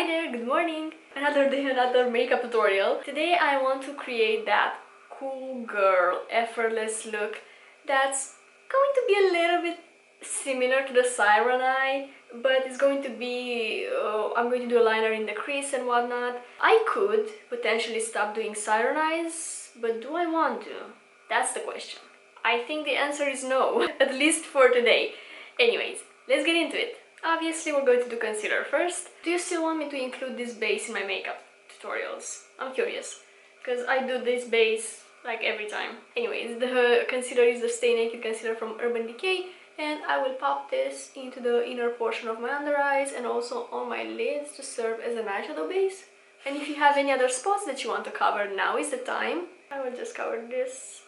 there, good morning! Another day, another makeup tutorial. Today I want to create that cool girl, effortless look that's going to be a little bit similar to the siren eye, but it's going to be, I'm going to do a liner in the crease and whatnot. I could potentially stop doing siren eyes, but do I want to? That's the question. I think the answer is no, at least for today. Anyways, let's get into it. Obviously, we're going to do concealer first. Do you still want me to include this base in my makeup tutorials? I'm curious, because I do this base like every time. Anyways, the concealer is the Stay Naked Concealer from Urban Decay, and I will pop this into the inner portion of my under eyes and also on my lids to serve as an eyeshadow base. And if you have any other spots that you want to cover, now is the time. I will just cover this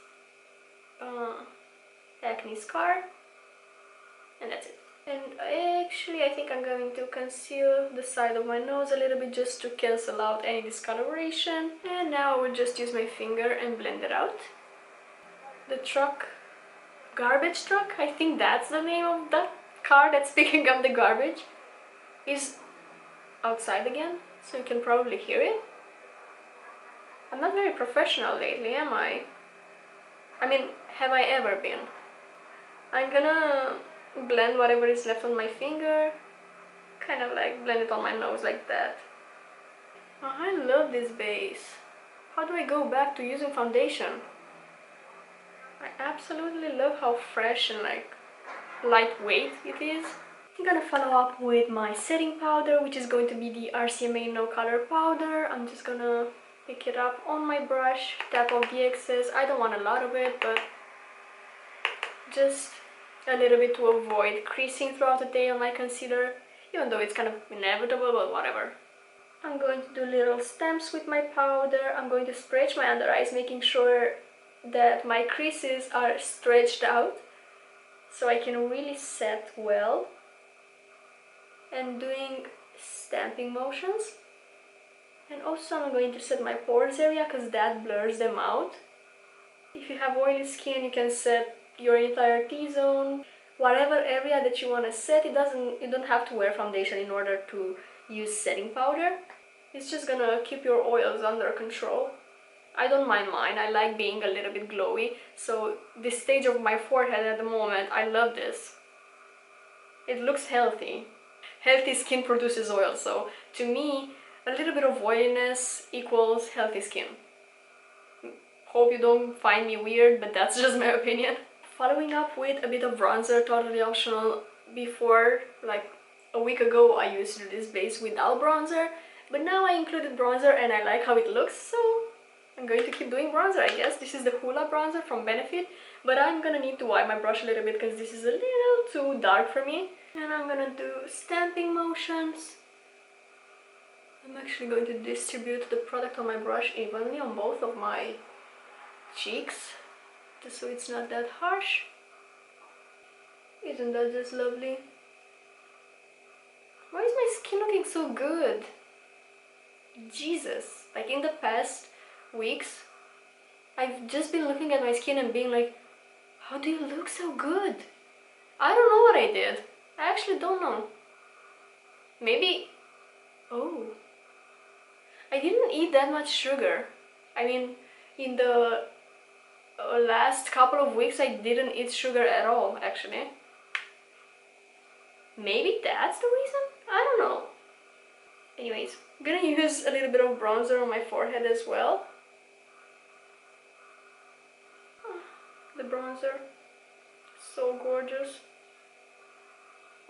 acne scar, and that's it. And actually, I think I'm going to conceal the side of my nose a little bit just to cancel out any discoloration. And now I will just use my finger and blend it out. The truck, garbage truck, I think that's the name of that car that's picking up the garbage, is outside again, so you can probably hear it. I'm not very professional lately, am I? I mean, have I ever been? I'm gonna blend whatever is left on my finger, kind of like blend it on my nose like that. Oh, I love this base. How do I go back to using foundation? I absolutely love how fresh and like lightweight it is. I'm gonna follow up with my setting powder, which is going to be the RCMA No Color Powder. I'm just gonna pick it up on my brush, tap off the excess. I don't want a lot of it, but just a little bit to avoid creasing throughout the day on my concealer, even though it's kind of inevitable, but whatever. I'm going to do little stamps with my powder. I'm going to stretch my under eyes, making sure that my creases are stretched out so I can really set well, and doing stamping motions. And also I'm going to set my pores area because that blurs them out. If you have oily skin, you can set your entire T-zone, whatever area that you want to set. You don't have to wear foundation in order to use setting powder. It's just gonna keep your oils under control. I don't mind mine, I like being a little bit glowy, so this stage of my forehead at the moment, I love this. It looks healthy. Healthy skin produces oil, so to me, a little bit of oiliness equals healthy skin. Hope you don't find me weird, but that's just my opinion. Following up with a bit of bronzer, totally optional. Before, like a week ago, I used to do this base without bronzer, but now I included bronzer and I like how it looks, so I'm going to keep doing bronzer, I guess. This is the Hoola bronzer from Benefit, but I'm gonna need to wipe my brush a little bit because this is a little too dark for me. And I'm gonna do stamping motions. I'm actually going to distribute the product on my brush evenly on both of my cheeks, just so it's not that harsh. Isn't that just lovely? Why is my skin looking so good? Jesus, like in the past weeks, I've just been looking at my skin and being like, how do you look so good? I don't know what I did. I actually don't know. Maybe, oh, I didn't eat that much sugar. I mean, in the last couple of weeks I didn't eat sugar at all, actually. Maybe that's the reason? I don't know. Anyways, I'm gonna use a little bit of bronzer on my forehead as well. The bronzer, so gorgeous.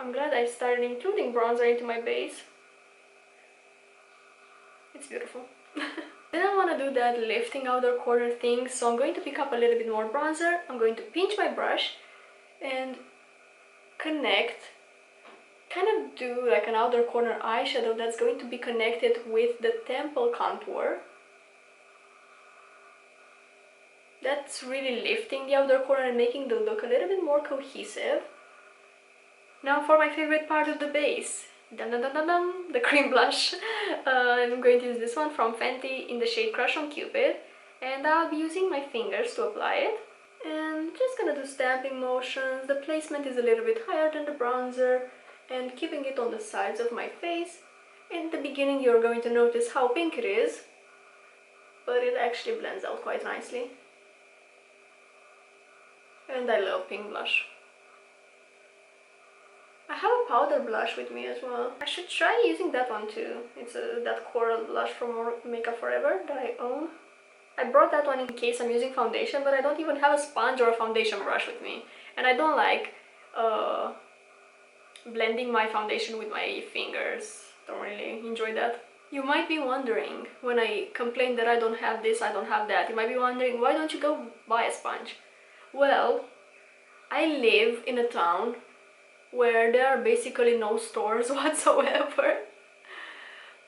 I'm glad I started including bronzer into my base. It's beautiful. Then I want to do that lifting outer corner thing, so I'm going to pick up a little bit more bronzer. I'm going to pinch my brush and connect, kind of do like an outer corner eyeshadow that's going to be connected with the temple contour. That's really lifting the outer corner and making the look a little bit more cohesive. Now for my favorite part of the base. Dun dun dun dun dun, the cream blush. I'm going to use this one from Fenty in the shade Crush on Cupid, and I'll be using my fingers to apply it. And just gonna do stamping motions. The placement is a little bit higher than the bronzer, and keeping it on the sides of my face. In the beginning you're going to notice how pink it is, but it actually blends out quite nicely. And I love pink blush. I have a powder blush with me as well. I should try using that one too. It's that coral blush from Makeup Forever that I own. I brought that one in case I'm using foundation, but I don't even have a sponge or a foundation brush with me. And I don't like blending my foundation with my fingers. Don't really enjoy that. You might be wondering, when I complain that I don't have this, I don't have that, you might be wondering, why don't you go buy a sponge? Well, I live in a town where there are basically no stores whatsoever.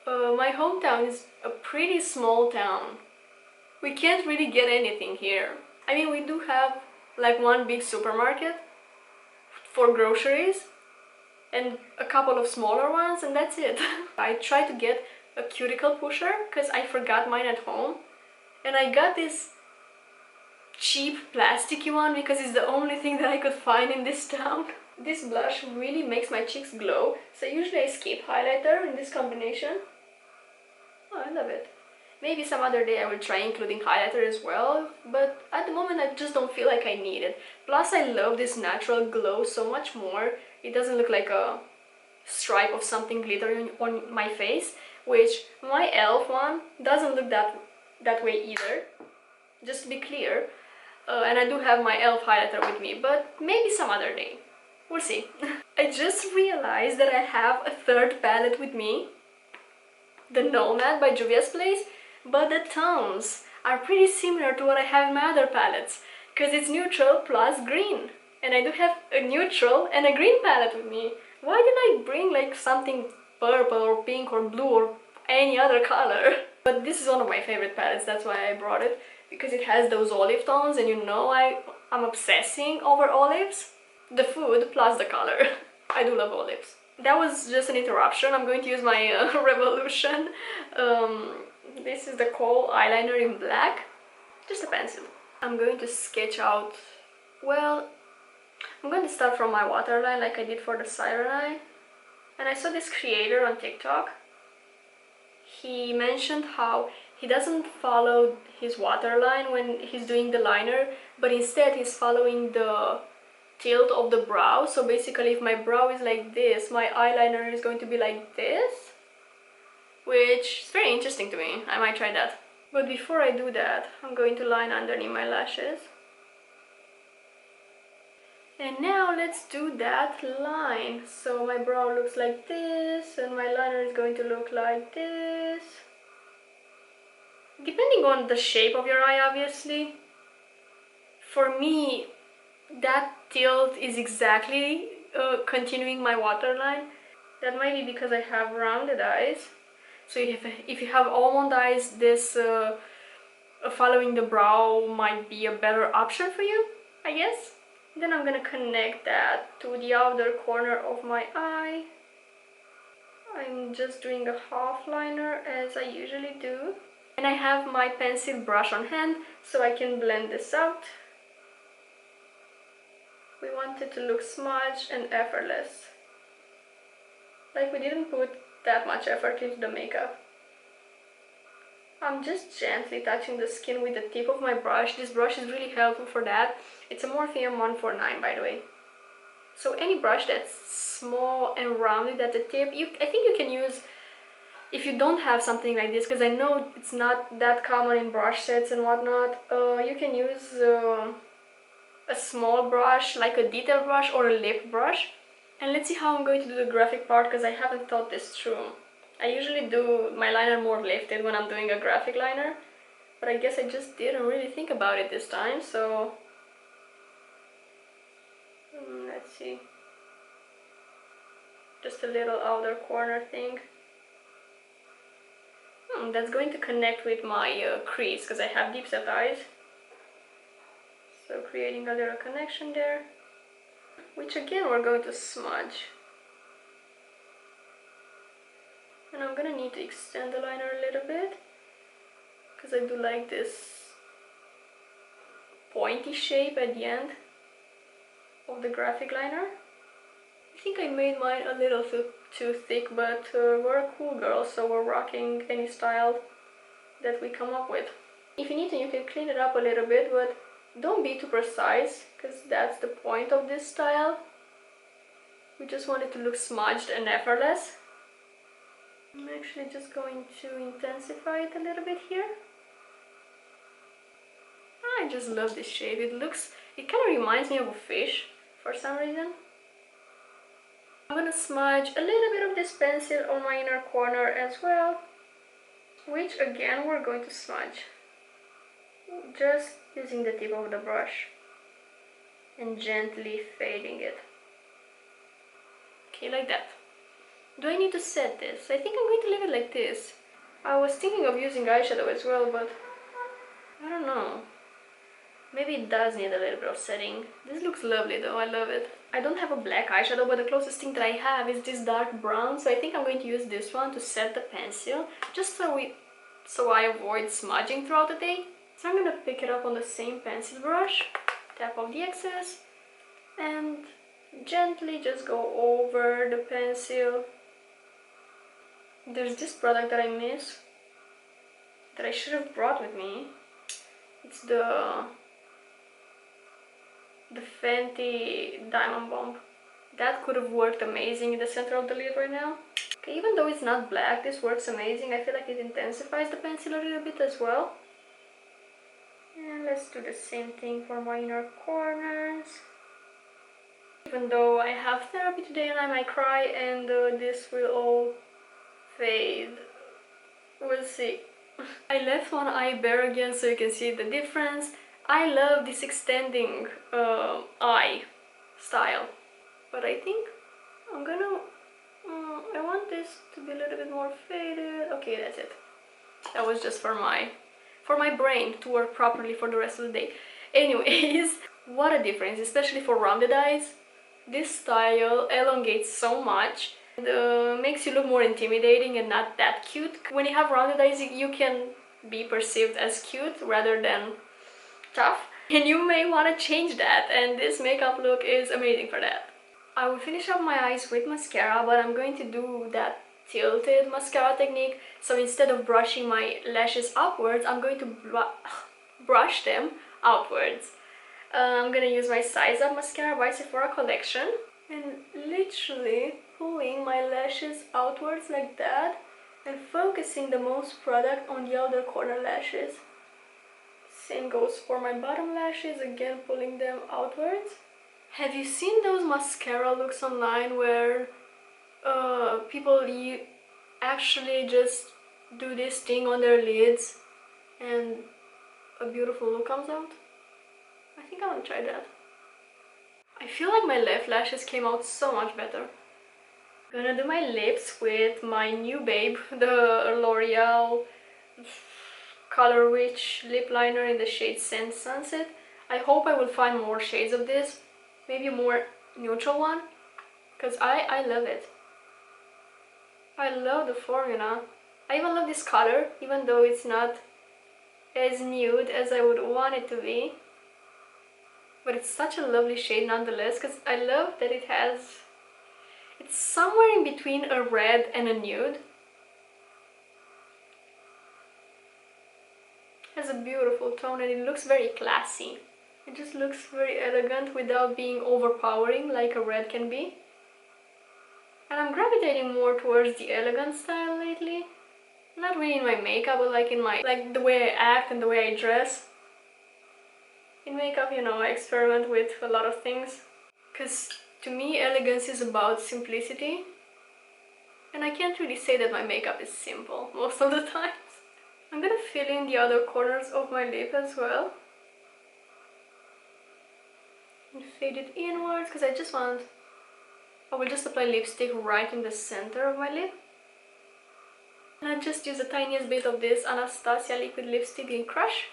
My hometown is a pretty small town. We can't really get anything here. I mean, we do have like one big supermarket for groceries and a couple of smaller ones, and that's it. I tried to get a cuticle pusher because I forgot mine at home, and I got this cheap plasticky one because it's the only thing that I could find in this town. This blush really makes my cheeks glow, so usually I skip highlighter in this combination. Oh, I love it. Maybe some other day I will try including highlighter as well, but at the moment I just don't feel like I need it. Plus I love this natural glow so much more. It doesn't look like a stripe of something glittering on my face, which my e.l.f. one doesn't look that way either, just to be clear. And I do have my e.l.f. highlighter with me, but maybe some other day. We'll see. I just realized that I have a third palette with me, the Nomad by Juvia's Place, but the tones are pretty similar to what I have in my other palettes, because it's neutral plus green. And I do have a neutral and a green palette with me. Why didn't I bring like something purple or pink or blue or any other color? But this is one of my favorite palettes, that's why I brought it, because it has those olive tones, and you know I'm obsessing over olives. The food plus the color. I do love olives. That was just an interruption. I'm going to use my Revolution. This is the khol eyeliner in black. Just a pencil. I'm going to sketch out, well, I'm going to start from my waterline like I did for the siren eye. And I saw this creator on TikTok. He mentioned how he doesn't follow his waterline when he's doing the liner, but instead he's following the tilt of the brow. So basically if my brow is like this, my eyeliner is going to be like this, which is very interesting to me. I might try that. But before I do that, I'm going to line underneath my lashes. And now let's do that line. So my brow looks like this, and my liner is going to look like this. Depending on the shape of your eye, obviously. For me, that tilt is exactly continuing my waterline. That might be because I have rounded eyes. So if you have almond eyes, this following the brow might be a better option for you, I guess. Then I'm gonna connect that to the outer corner of my eye. I'm just doing a half liner as I usually do. And I have my pencil brush on hand so I can blend this out. We want it to look smudged and effortless. Like we didn't put that much effort into the makeup. I'm just gently touching the skin with the tip of my brush. This brush is really helpful for that. It's a Morphe 149, by the way. So any brush that's small and rounded at the tip, I think you can use, if you don't have something like this, because I know it's not that common in brush sets and whatnot, you can use a small brush, like a detail brush or a lip brush. And let's see how I'm going to do the graphic part, because I haven't thought this through. I usually do my liner more lifted when I'm doing a graphic liner, but I guess I just didn't really think about it this time, so let's see. Just a little outer corner thing. That's going to connect with my crease, because I have deep set eyes. So creating a little connection there, which again we're going to smudge. And I'm gonna need to extend the liner a little bit, because I do like this pointy shape at the end of the graphic liner. I think I made mine a little too thick, but we're a cool girl, so we're rocking any style that we come up with. If you need to, you can clean it up a little bit, but don't be too precise, because that's the point of this style. We just want it to look smudged and effortless. I'm actually just going to intensify it a little bit here. I just love this shade. It kind of reminds me of a fish for some reason. I'm gonna smudge a little bit of this pencil on my inner corner as well, which again we're going to smudge. Just using the tip of the brush and gently fading it. Okay, like that. Do I need to set this? I think I'm going to leave it like this. I was thinking of using eyeshadow as well, but I don't know. Maybe it does need a little bit of setting. This looks lovely though, I love it. I don't have a black eyeshadow, but the closest thing that I have is this dark brown, so I think I'm going to use this one to set the pencil, just so I avoid smudging throughout the day. So I'm gonna pick it up on the same pencil brush, tap off the excess, and gently just go over the pencil. There's this product that I miss, that I should have brought with me. It's the Fenty Diamond Bomb. That could have worked amazing in the center of the lid right now. Okay, even though it's not black, this works amazing. I feel like it intensifies the pencil a little bit as well. And let's do the same thing for my inner corners. Even though I have therapy today and I might cry, and this will all fade. We'll see. I left one eye bare again so you can see the difference. I love this extending eye style, but I think I'm gonna I want this to be a little bit more faded. Okay, that's it. That was just for my brain to work properly for the rest of the day. Anyways, what a difference, especially for rounded eyes. This style elongates so much and makes you look more intimidating and not that cute. When you have rounded eyes, you can be perceived as cute rather than tough, and you may want to change that, and this makeup look is amazing for that. I will finish up my eyes with mascara, but I'm going to do that tilted mascara technique. So instead of brushing my lashes upwards, I'm going to brush them outwards. I'm gonna use my Size Up mascara by Sephora collection and literally pulling my lashes outwards like that and focusing the most product on the outer corner lashes. Same goes for my bottom lashes, again pulling them outwards. Have you seen those mascara looks online where people actually just do this thing on their lids and a beautiful look comes out? I think I want to try that. I feel like my left lashes came out so much better. I'm gonna do my lips with my new babe, the L'Oreal Color Rich lip liner in the shade Seine Sunset. I hope I will find more shades of this, maybe a more neutral one, because I love it. I love the formula. I even love this color, even though it's not as nude as I would want it to be. But it's such a lovely shade nonetheless, because I love that it's somewhere in between a red and a nude. Has a beautiful tone and it looks very classy. It just looks very elegant without being overpowering like a red can be. And I'm gravitating more towards the elegant style lately. Not really in my makeup, but like in the way I act and the way I dress. In makeup, you know, I experiment with a lot of things. Because to me, elegance is about simplicity. And I can't really say that my makeup is simple most of the times. I'm gonna fill in the other corners of my lip as well. And fade it inwards, because I will just apply lipstick right in the center of my lip. And I just use the tiniest bit of this Anastasia liquid lipstick in Crush.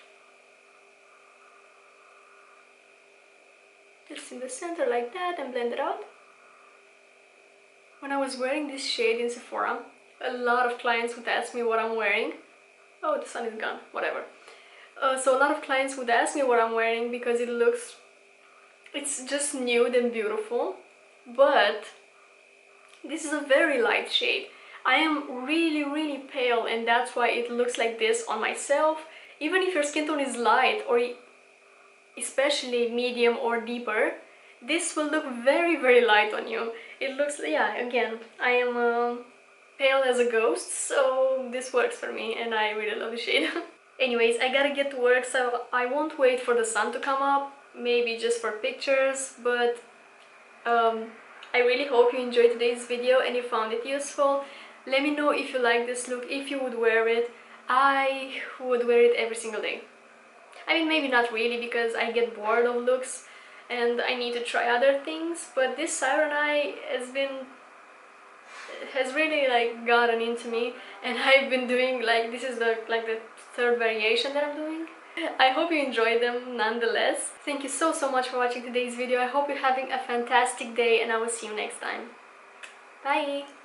Just in the center like that and blend it out. When I was wearing this shade in Sephora, a lot of clients would ask me what I'm wearing. Oh, the sun is gone, whatever. So a lot of clients would ask me what I'm wearing because it's just nude and beautiful, but This is a very light shade. I am really pale, and that's why it looks like this on myself. Even if your skin tone is light or especially medium or deeper, this will look very light on you. It looks, yeah, again, I am pale as a ghost, so this works for me and I really love the shade. Anyways, I gotta get to work, so I won't wait for the sun to come up, maybe just for pictures, but I really hope you enjoyed today's video and you found it useful. Let me know if you like this look, if you would wear it. I would wear it every single day. I mean, maybe not really, because I get bored of looks and I need to try other things, but this siren eye has really like gotten into me, and I've been doing like, this is the third variation that I'm doing. I hope you enjoyed them nonetheless. Thank you so much for watching today's video. I hope you're having a fantastic day, and I will see you next time. Bye!